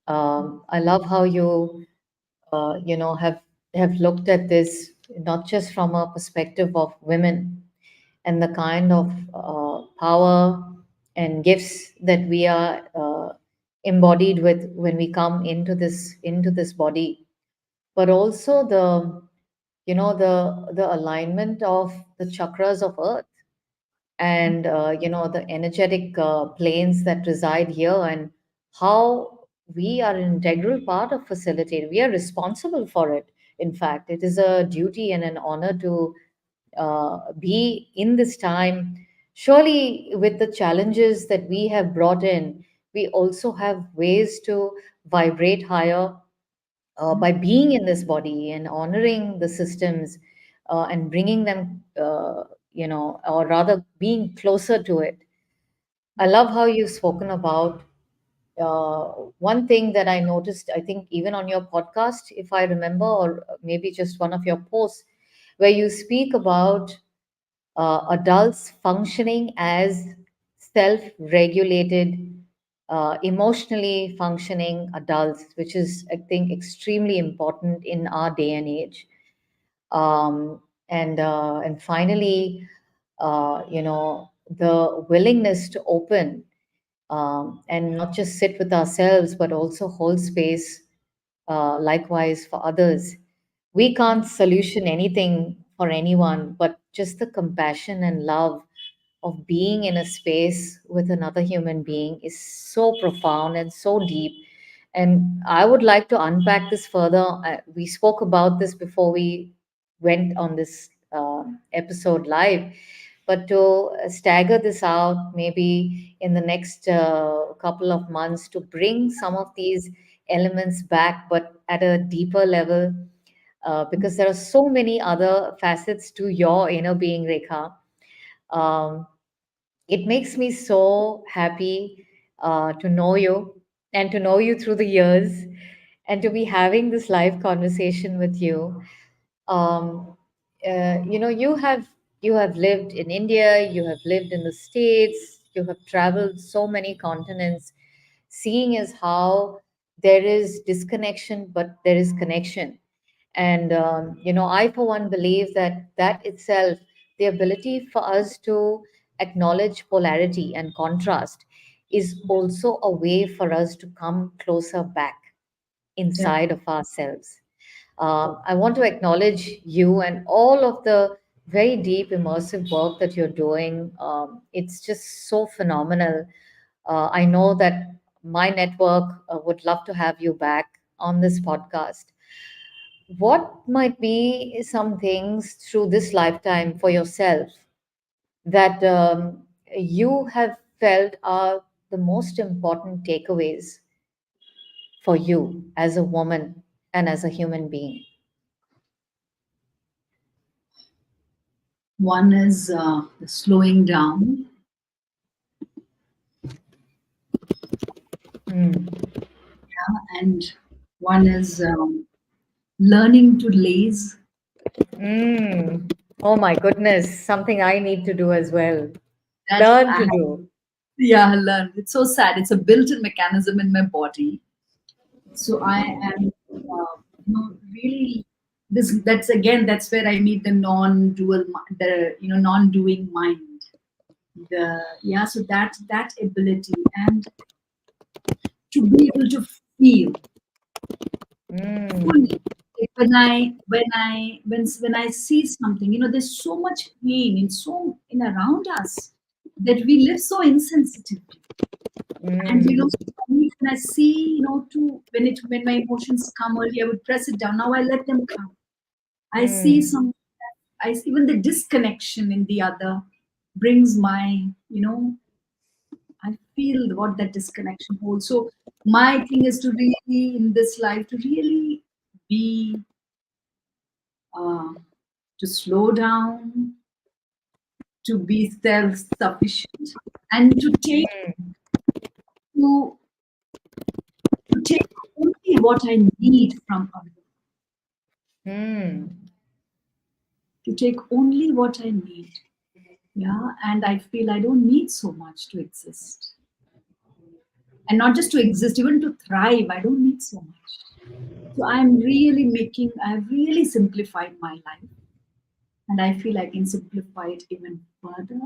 I love how you, have looked at this not just from a perspective of women and the kind of power and gifts that we are embodied with when we come into this body, but also the alignment of the chakras of earth, and the energetic planes that reside here, and how we are an integral part of facilitating. We are responsible for it. In fact, it is a duty and an honor to be in this time. Surely, with the challenges that we have brought in, we also have ways to vibrate higher by being in this body and honoring the systems, and bringing them, or rather being closer to it. I love how you've spoken about uh, one thing that I noticed, I think, even on your podcast, if I remember, or maybe just one of your posts, where you speak about adults functioning as self regulated, emotionally functioning adults, which is, I think, extremely important in our day and age. And finally, the willingness to open and not just sit with ourselves, but also hold space likewise for others. We can't solution anything for anyone, but just the compassion and love of being in a space with another human being is so profound and so deep. And I would like to unpack this further. We spoke about this before we went on this episode live, but to stagger this out maybe in the next couple of months to bring some of these elements back, but at a deeper level, because there are so many other facets to your inner being, Rekha. Um, it makes me so happy to know you and to know you through the years and to be having this live conversation with you. um, you have lived in India, you have lived in the States, you have traveled so many continents. Seeing as how there is disconnection, but there is connection. And I for one believe that that itself, the ability for us to acknowledge polarity and contrast, is also a way for us to come closer back inside of ourselves. I want to acknowledge you and all of the very deep, immersive work that you're doing. It's just so phenomenal. I know that my network would love to have you back on this podcast. What might be some things through this lifetime for yourself that you have felt are the most important takeaways for you as a woman and as a human being? One is the slowing down, Mm. and one is learning to laze. Mm. Oh my goodness, something I need to do as well. That Learn I to have, do. yeah, learned. It's so sad. It's a built-in mechanism in my body. So I am, really this. That's again. That's where I meet the non-dual, the non-doing mind. The yeah. So that ability and to be able to feel fully. Mm. Like when I see something, there's so much pain in around us that we live so insensitively. And Mm. when I see, to when my emotions come early, I would press it down. Now I let them come. I see Mm. some. Even the disconnection in the other brings my, I feel what that disconnection holds. So my thing is to really in this life to really be uh, to slow down, to be self-sufficient, and to, to take only what I need from others. Mm. To take only what I need. Yeah, and I feel I don't need so much to exist. And not just to exist, even to thrive, I don't need so much. So I've really simplified my life. And I feel I can simplify it even further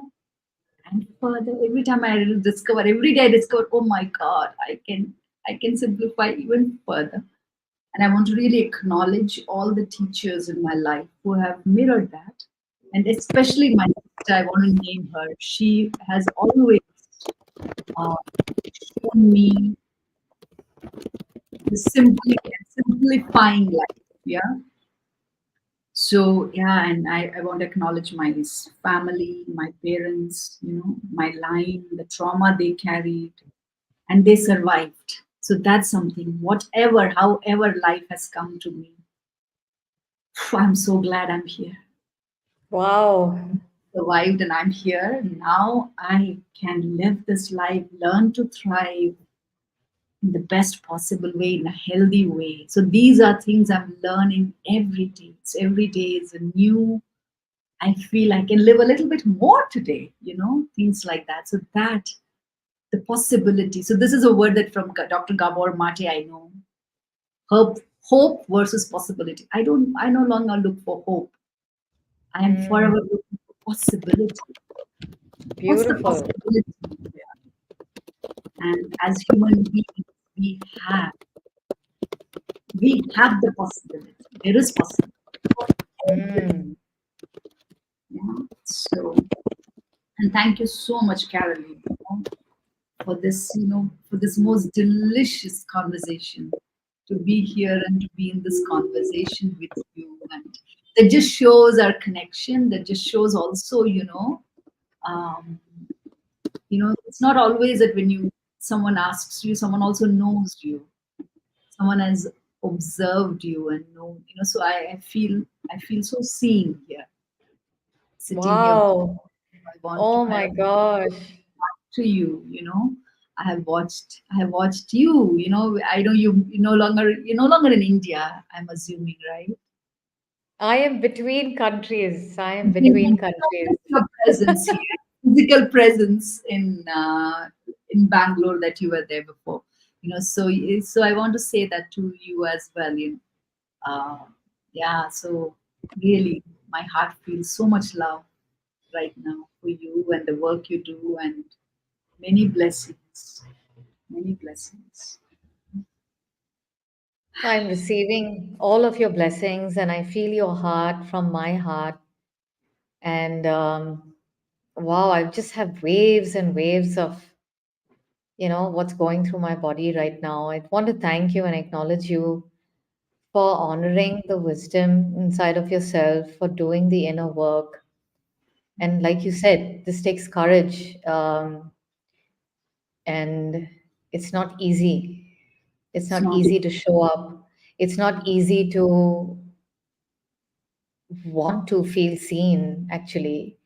and further. Every day I discover, oh my God, I can simplify even further. And I want to really acknowledge all the teachers in my life who have mirrored that. And especially my sister, I want to name her. She has always uh, shown me the simplifying life. Yeah. So yeah, and I want to acknowledge my family, my parents, my line, the trauma they carried, and they survived. So that's something. However life has come to me, I'm so glad I'm here. Wow. survived and I'm here. Now I can live this life, learn to thrive in the best possible way, in a healthy way. So these are things I'm learning every day. It's every day is a new. I feel I can live a little bit more today, things like that. So that the possibility. So this is a word that from Dr. Gabor Mate I know. Hope versus possibility. I no longer look for hope. I am Mm, forever looking for possibility. What's the beautiful. possibility here? And as human beings, we have we have the possibility. There is possibility for everything. Mm. Yeah. So, and thank you so much, Caroline, for this most delicious conversation. To be here and to be in this conversation with you, and that just shows our connection. That just shows also, um, it's not always that when you someone asks you, someone also knows you. Someone has observed you and know, so I feel so seen here, sitting here. Wow. Oh I my gosh. to you, I have watched you, I know you're no longer in India, I'm assuming, right? I am between countries. I am between countries. Your presence here, physical presence in Bangalore, that you were there before. So I want to say that to you as well. Yeah. So really, my heart feels so much love right now for you and the work you do, and many blessings, many blessings. I'm receiving all of your blessings and I feel your heart from my heart. And wow, I just have waves and waves of, what's going through my body right now. I want to thank you and acknowledge you for honoring the wisdom inside of yourself, for doing the inner work. And like you said, this takes courage. And it's not easy. It's It's not not. easy to show up. It's not easy to want to feel seen, actually,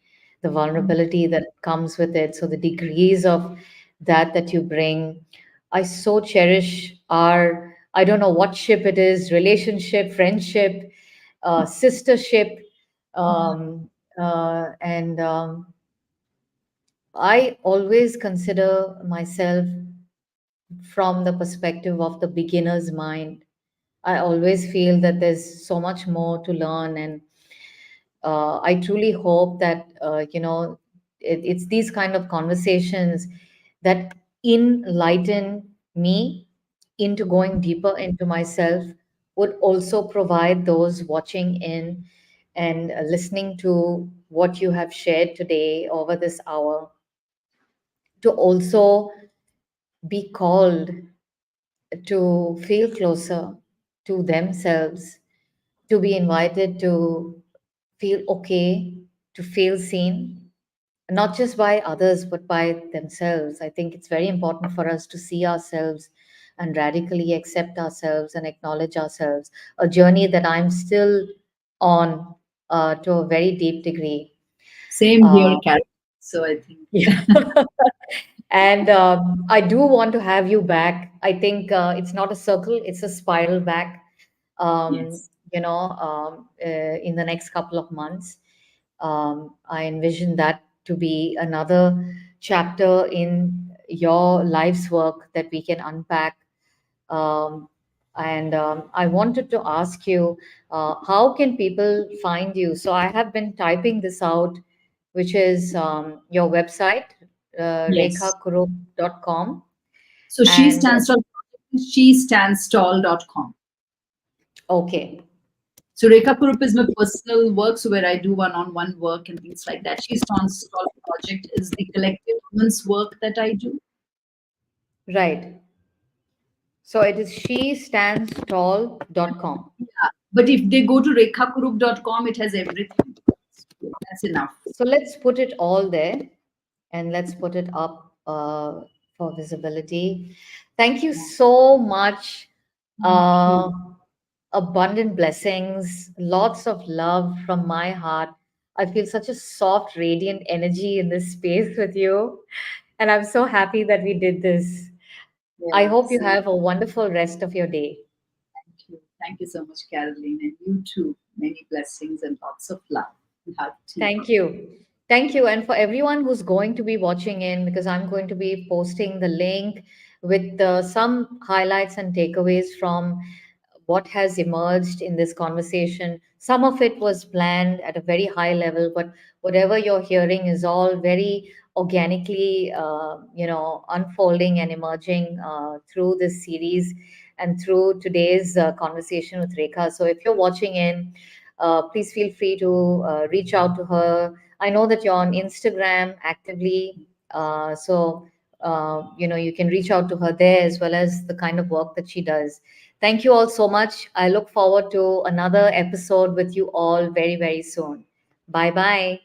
the vulnerability that comes with it. So, the degrees of that you bring, I so cherish our, I don't know what ship it is, relationship, friendship, sistership. Um, and I always consider myself from the perspective of the beginner's mind. I always feel that there's so much more to learn, and I truly hope that it's these kind of conversations that enlighten me into going deeper into myself, would also provide those watching in and listening to what you have shared today over this hour to also be called to feel closer to themselves, to be invited to feel okay, to feel seen, not just by others, but by themselves. I think it's very important for us to see ourselves and radically accept ourselves and acknowledge ourselves, a journey that I'm still on to a very deep degree. Same Uh, here, Carol. So I think yeah. And I do want to have you back. I think it's not a circle, it's a spiral back, yes, in the next couple of months. I envision that to be another chapter in your life's work that we can unpack. Um, and I wanted to ask you, how can people find you? So I have been typing this out, which is your website, yes. rekhakurup.com. So And she stands tall.com. okay, So Rekha Kurup is my personal work, so where I do one-on-one work and things like that. She Stands Tall project is the collective women's work that I do. right. So it is she stands tall.com. Yeah. But if they go to rekhakurup.com, it has everything. So that's enough. So let's put it all there and let's put it up for visibility. Thank you Yeah. so much. Thank Uh, you. Abundant blessings, lots of love from my heart. I feel such a soft, radiant energy in this space with you. And I'm so happy that we did this. I Yeah, hope you same. have a wonderful rest of your day. Thank you. Thank you so much, Caroline. And you too. Many blessings and lots of love. Love to you. Thank you. Thank you. And for everyone who's going to be watching in, because I'm going to be posting the link with some highlights and takeaways from what has emerged in this conversation. Some of it was planned at a very high level, but whatever you're hearing is all very organically, unfolding and emerging through this series and through today's conversation with Rekha. So if you're watching in, please feel free to reach out to her. I know that you're on Instagram actively, you can reach out to her there as well as the kind of work that she does. Thank you all so much. I look forward to another episode with you all very, very soon. Bye bye.